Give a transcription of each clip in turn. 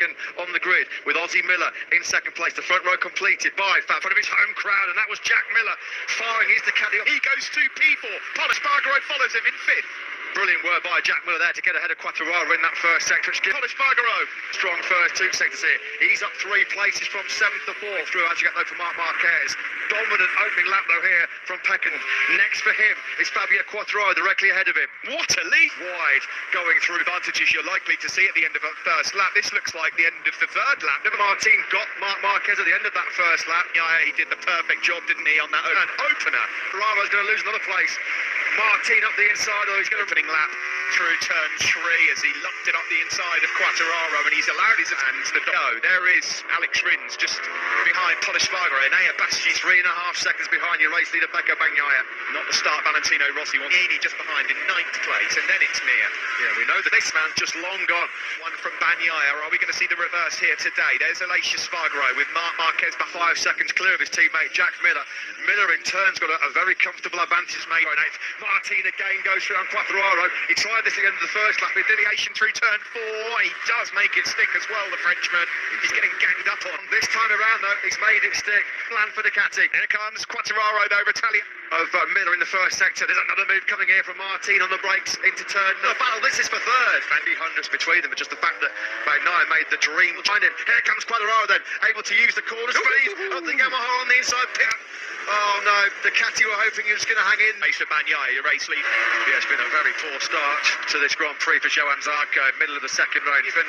second on the grid, with Ozzy Miller in second place. The front row completed by Fab, front of his home crowd, and that was Jack Miller firing his Ducati. He goes to P4. Paul Espargaro follows him in fifth. Brilliant work by Jack Miller there to get ahead of Quartararo in that first sector. Paul Espargaro, strong first two sectors here. He's up 3 places from 7th to 4th through as you get though for Marc Marquez. Dominant opening lap though here from Peckham. Next for him is Fabio Quartararo directly ahead of him. What a lead! Wide going through advantages you're likely to see at the end of that first lap. This looks like the end of the third lap. Never Martin got Marc Marquez at the end of that first lap. Yeah, he did the perfect job, didn't he, on that opener. Ferraro's going to lose another place. Martin up the inside, or he's going to opening lap through turn 3 as he lumped it up the inside of Quartararo, and he's allowed his hands to go. There is Alex Rins just behind Paul Espargaro, and Enea Basti 3.5 seconds behind your race leader Pecco Bagnaia. Not the start Valentino Rossi one. Eni just behind in 9th place, and then it's Mir. Yeah, we know that this man's just long gone. One from Bagnaia. Are we going to see the reverse here today? There's Emilia Romagna with Marc Marquez by 5 seconds clear of his teammate Jack Miller. Miller in turn's got a very comfortable advantage made on 8th. Martin again goes through on Quartararo. He tried this at the end of the first lap with deviation through turn 4. He does make it stick as well, the Frenchman. He's getting ganged up on. This time around though, he's made it stick. Plan for Ducati. Here comes Quartararo though, Italian of Miller in the first sector. There's another move coming here from Martin on the brakes into turn. The battle, this is for third. 20 between them, but just the fact that Bagnaia made the dream behind him. Here comes Quartararo then, able to use the corner speed of the Yamaha on the inside pit. Oh no, Ducati were hoping he was going to hang in. Race for Bagnaia, your race lead. Yeah, it's been a very poor start to this Grand Prix for Johann Zarco, middle of the second round. Even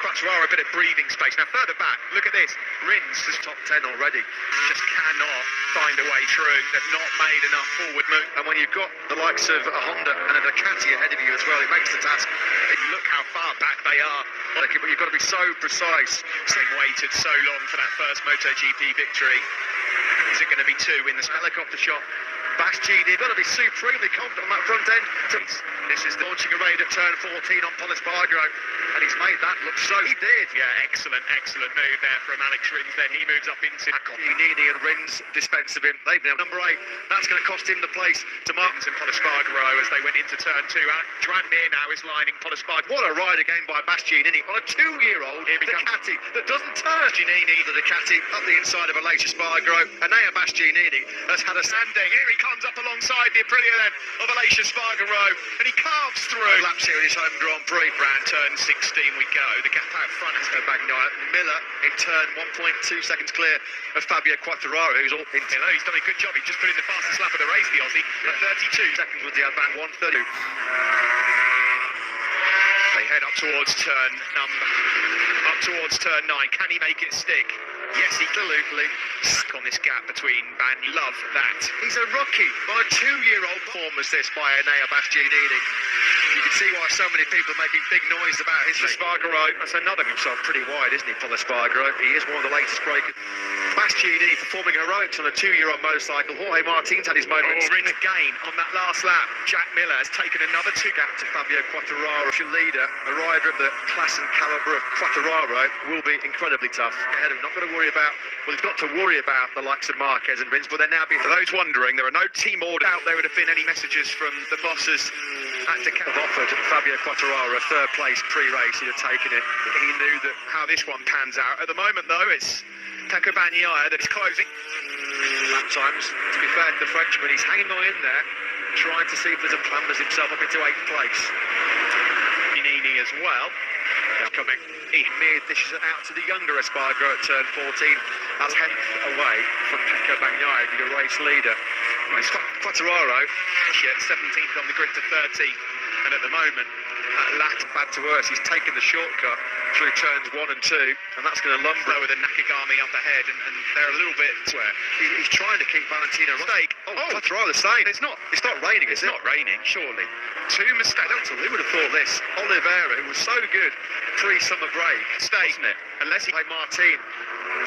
Quartararo a bit of breathing space. Now further back, look at this. Rins is top 10 already. Just cannot find a way through. They've not made enough forward move. And when you've got the likes of a Honda and a Ducati ahead of you as well, it makes the task. And look how far back they are. But you've got to be so precise. They've waited so long for that first MotoGP victory. Is it going to be 2 in the helicopter shot? Bastianini got to be supremely confident on that front end. This is launching a raid at turn 14 on Paul Espargaro, and he's made that look so. He did. Yeah, excellent move there from Alex Rins. Then he moves up into Bastianini and Rins dispense of him. They've now number 8. That's going to cost him the place to Martins and Paul Espargaro as they went into turn 2. Joan Mir now is lining Paul Espargaro. What a ride again by Bastianini on a 2-year-old Ducati that doesn't turn. Bastianini, the Ducati up the inside of Emilia Romagna. Enea Bastianini has had a standing. Here he comes up alongside the Aprilia then of Emilia Romagna, and he carves through. Laps here in his home Grand Prix. Round turn 16 we go. The gap out front has to Bagnaia. Miller in turn 1.2 seconds clear of Fabio Quartararo, who's all in. He's done a good job. He just put in the fastest lap of the race, the Aussie, at 32 seconds with the advance 1:30. They head up towards turn 9. Can he make it stick? Yes, he absolutely stuck on this gap between Love that. He's a rookie by a 2-year-old performance this by Enea Bastianini. You can see why so many people are making big noise about his Espargaro. That's another himself pretty wide, isn't he, Paul Espargaro? He is one of the latest breakers. Bastianini performing heroics on a 2-year-old motorcycle. Jorge Martins had his moments. Rins again on that last lap. Jack Miller has taken another 2 gap to Fabio Quartararo. Your leader, a rider of the class and calibre of Quartararo, will be incredibly tough. Ahead of him, not going to worry about, well, he's got to worry about the likes of Marquez and Rins, but they're now being, for those wondering, there are no team orders out. There would have been any messages from the bosses at Ducati. Offered Fabio Quartararo a 3rd place pre-race. He'd have taken it. He knew that how this one pans out. At the moment, though, it's Pecco Bagnaia that is closing. Lap times, to be fair to the Frenchman, he's hanging on in there, trying to see if there's a clambers himself up into 8th place. Nini as well. Coming. Mir dishes it out to the younger Espargaro at turn 14. That's 10th away from Pecco Bagnaia, the race leader. Quartararo, 17th on the grid to 13th, and at the moment, that lap bad to worse, he's taken the shortcut through turns 1 and 2, and that's going to lumber with a Nakagami up ahead, and they're a little bit where he's trying to keep Valentino mistake. Quartararo the same. It's not raining. It's not raining, surely. 2 mistakes. Who would have thought this? Oliveira, who was so good pre-summer break, wasn't it? Unless he played Martin.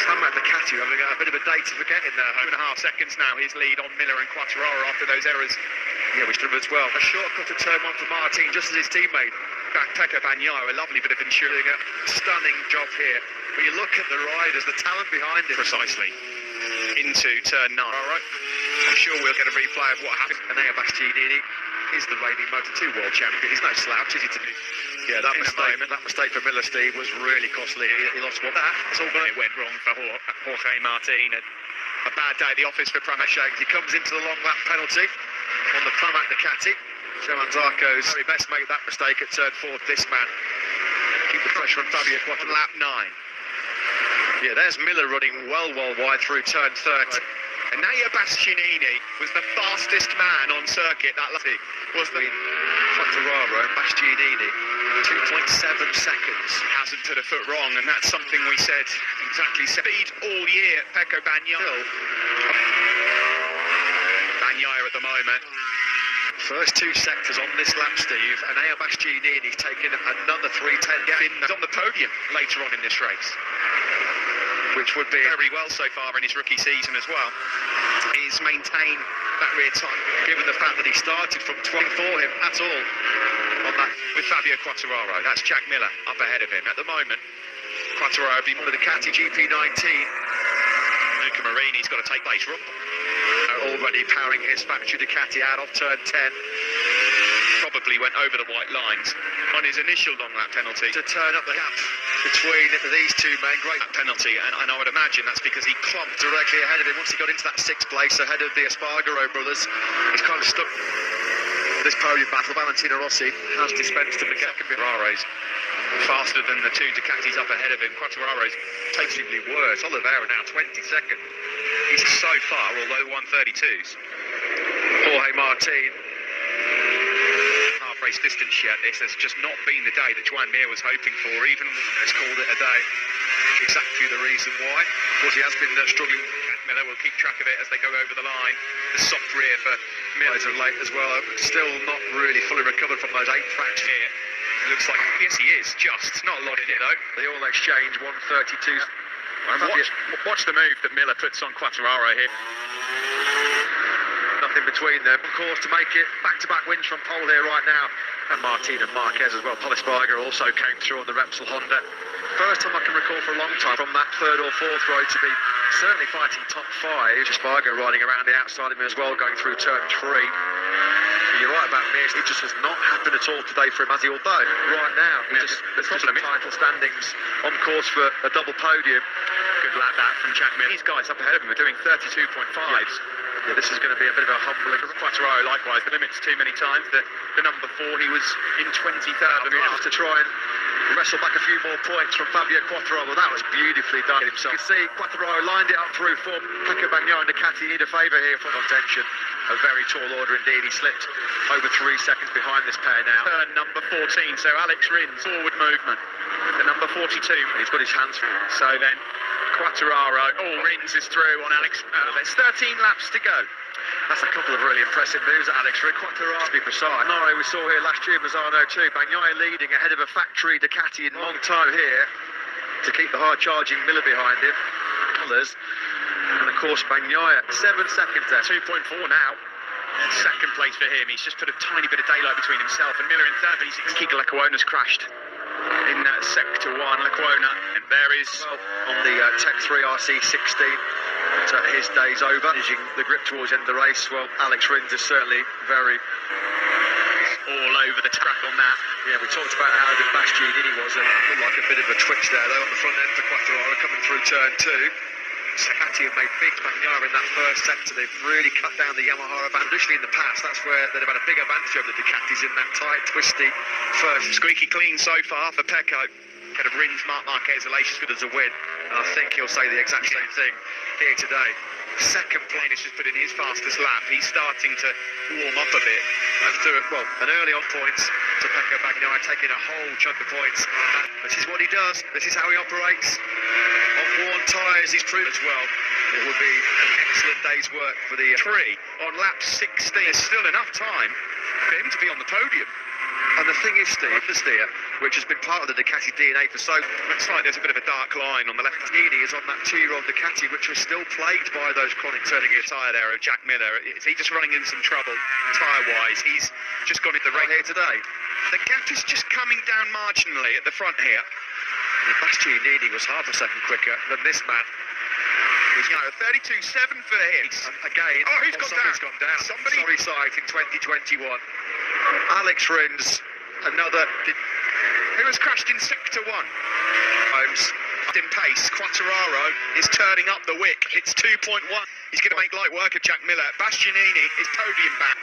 Some at Ducati having a bit of a day to forget in there. 2.5 seconds now, his lead on Miller and Quartararo after those errors. Yeah, we stood as well. A shortcut to turn 1 for Martin, just as his teammate. Pecco Bagnaia, a lovely bit of ensuring, a stunning job here. When you look at the riders, the talent behind it. Precisely. Into turn 9. All right. I'm sure we'll get a replay of what happened. Enea Bastianini is the reigning Moto2 world champion. He's no slouch, is he, to do? Yeah, that mistake for Miller, Steve, was really costly. He lost one. That's all it went wrong for Jorge Martin. A bad day at the office for Pramac. He comes into the long lap penalty on the Pramac Ducati. Johan Zarco's very best make that mistake at turn 4. This man keep the pressure on Fabio Quattro. Lap 9. Yeah, there's Miller running well wide through turn 30. And Naya Bastianini was the fastest man on circuit. That was the Quattararo and Bastianini, 2.7 seconds. Hasn't put a foot wrong, and that's something we said exactly. Speed all year, Pecco Bagnaia. Bagnaia at the moment. First 2 sectors on this lap, Steve, and Naya Bastianini's taken another 3:10 gap. He's on the podium later on in this race, which would be very well so far in his rookie season as well. He's maintained that rear time, given the fact that he started from 20 for him at all on that with Fabio Quattararo. That's Jack Miller up ahead of him at the moment. Quattararo be on the Ducati GP19. Luca Marini's got to take place. Already powering his factory Ducati out of turn 10. Probably went over the white lines on his initial long lap penalty to turn up the gap between these two men. Great penalty, and I would imagine that's because he clumped directly ahead of him once he got into that 6th place ahead of the Espargaro brothers. He's kind of stuck this podium battle. Valentino Rossi has dispensed him the second. Quattararo's faster than the 2 Ducatis up ahead of him. Quattararo's tastingly worse. Oliveira now 22nd. He's so far, although 132s. Jorge Martin. Half race distance yet. This has just not been the day that Joan Mir was hoping for, even has called it a day. Exactly the reason why. Of course, he has been struggling. Miller will keep track of it as they go over the line. The soft rear for Miller of late as well. Still not really fully recovered from those 8 fractures. Here. It looks like, yes, he is, just. Not a lot in it, though. They all exchange 132. Watch the move that Miller puts on Quattararo here. Nothing between them. Of course, to make it back-to-back wins from pole here right now. And Martin and Marquez as well. Paul Espargaro also came through on the Repsol Honda. First time I can recall for a long time from that 3rd or 4th row to be certainly fighting top 5. Espargaro riding around the outside of him as well, going through turn 3. You're right about Mir. It just has not happened at all today for him, has he? Although right now, there's just title standings on course for a double podium. Good lap that from Jack Miller. These guys up ahead of him are doing 32.5s. Yeah, this is going to be a bit of a humbling. Quattararo likewise, the limit's too many times. The number 4, he was in 23rd. We have to try and wrestle back a few more points from Fabio Quattararo. Well, that was beautifully done himself. You can see Quattararo lined it up through for Pecco Bagnaia and Ducati need a favour here for contention. A very tall order indeed. He slipped over 3 seconds behind this pair now. Turn number 14, so Alex Rins, forward movement. The number 42. He's got his hands full. So then Quattararo, Rins is through on Alex. There's 13 laps to go. That's a couple of really impressive moves at Alex Rins. Quattararo, to be precise. Noro we saw here last year, Mazzano too. Bagnaia leading ahead of a factory Ducati in long time here to keep the hard-charging Miller behind him. Others. And of course, Bagnaia, 7 seconds there. 2.4 now. Second place for him. He's just put a tiny bit of daylight between himself and Miller in 3rd, but Kiko Lecuona's crashed in sector 1. Lecuona, and there is on the Tech 3 RC16. But his day's over. Managing the grip towards the end of the race. Well, Alex Rins is certainly very all over the track on that. Yeah, we talked about how good Bastianini was. It looked like a bit of a twitch there, though, on the front end for Quattararo coming through turn 2. Ducati have made big Bagnaia in that first sector. They've really cut down the Yamaha advantage. Traditionally in the past, that's where they'd have had a big advantage over the Ducatis in that tight, twisty first. Squeaky clean so far for Pecco. Kind of Rins, Marquez, Aleix, good as a win. And I think he'll say the exact same thing here today. Second plane has just put in his fastest lap. He's starting to warm up a bit. After, well, an early on points to Pecco Bagnaia, taking a whole chunk of points. This is what he does. This is how he operates. On worn tyres, he's proved as well. It would be an excellent day's work for the 3 on lap 16. There's still enough time for him to be on the podium. And the thing is, Steve, understeer, which has been part of the Ducati DNA for so long. Looks like there's a bit of a dark line on the left. Nini is on that 2-year-old Ducati, which was still plagued by those chronic turning gear tyre there of Jack Miller. Is he just running in some trouble tyre-wise? He's just gone into the right here today. The gap is just coming down marginally at the front here. Bastianini was half a second quicker than this man. He's 32.7 for him. Again, he's gone down. Sorry sight in 2021. Alex Rins, another who has crashed in sector 1. Holmes in pace. Quattararo is turning up the wick. It's 2.1. He's going to make light work of Jack Miller. Bastianini is podium back.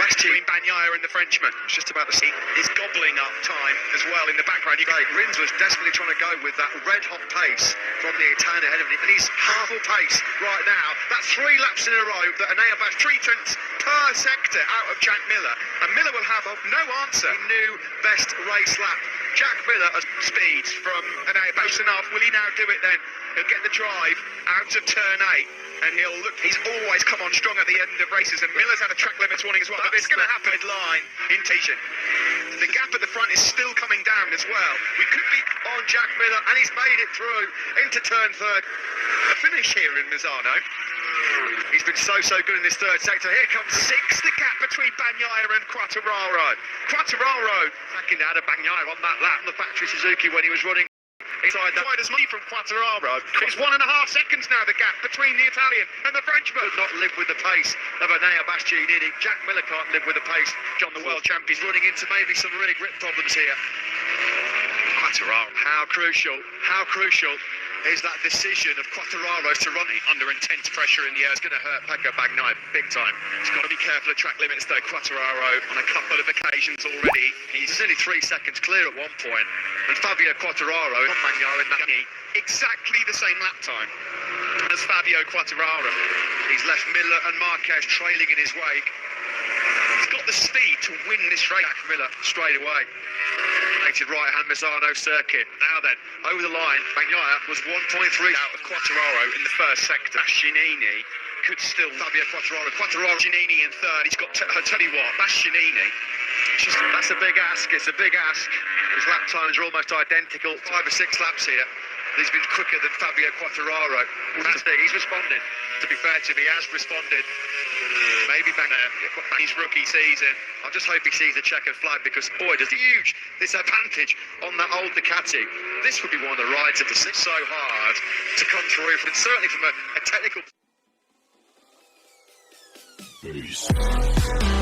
Bastianini, Bagnaia and the Frenchman. It's just about to see. Is gobbling up time as well in the background. You Great. Rins was desperately trying to go with that red-hot pace from the Italian ahead of him, and he's half full pace right now. That's 3 laps in a row that Enea Bastianini 3 tenths per sector out of Jack Miller, and Miller will have no answer. New best race lap. Jack Miller has speeds from Enea Bastianini enough. Will he now do it then? He'll get the drive out of turn 8, and he'll look. He's always come on strong at the end of races, and Miller's had a track limits warning as well. But it's going to happen at line in Tijan. The gap at the front is still coming down as well. We could be on Jack Miller, and he's made it through into turn 3rd. a finish here in Misano. He's been so good in this 3rd sector. Here comes 6, the gap between Bagnaia and Quattararo. Quattararo second out of Bagnaia on that lap on the factory Suzuki when he was running inside that. wide as me from Quattararo. It's 1.5 seconds now, the gap between the Italian and the Frenchman. Could not live with the pace of Enea Bastianini. Jack Miller can't live with the pace. John, the world champion, He's running into maybe some really grip problems here. Quattararo. How crucial is that decision of Quattararo to run Under intense pressure in the air. It's going to hurt Pecco Bagnaia big time. He's got to be careful of track limits though. Quattararo on a couple of occasions already. He's only 3 seconds clear at one point, and Fabio Quattararo and Bagnaia in that exactly the same lap time as Fabio Quattararo. He's left Miller and Marquez trailing in his wake. He's got the speed to win this race. Jack Miller straight away. Right-hand Misano circuit. Now then, over the line, Bagnaia was 1.3 out of Quattararo in the 1st sector. Bastianini could still. Fabio Quattararo. Bastianini in 3rd. He's got. I'll tell you what, Bastianini. That's a big ask. It's a big ask. His lap times are almost identical. 5 or 6 laps here. He's been quicker than Fabio Quattararo. That's big. He's responded. To be fair to him, he has responded. Maybe His rookie season. I just hope he sees the checkered flag, because boy, does he huge disadvantage on that old Ducati. This would be one of the rides that is so hard to come through, and certainly from a technical. Peace.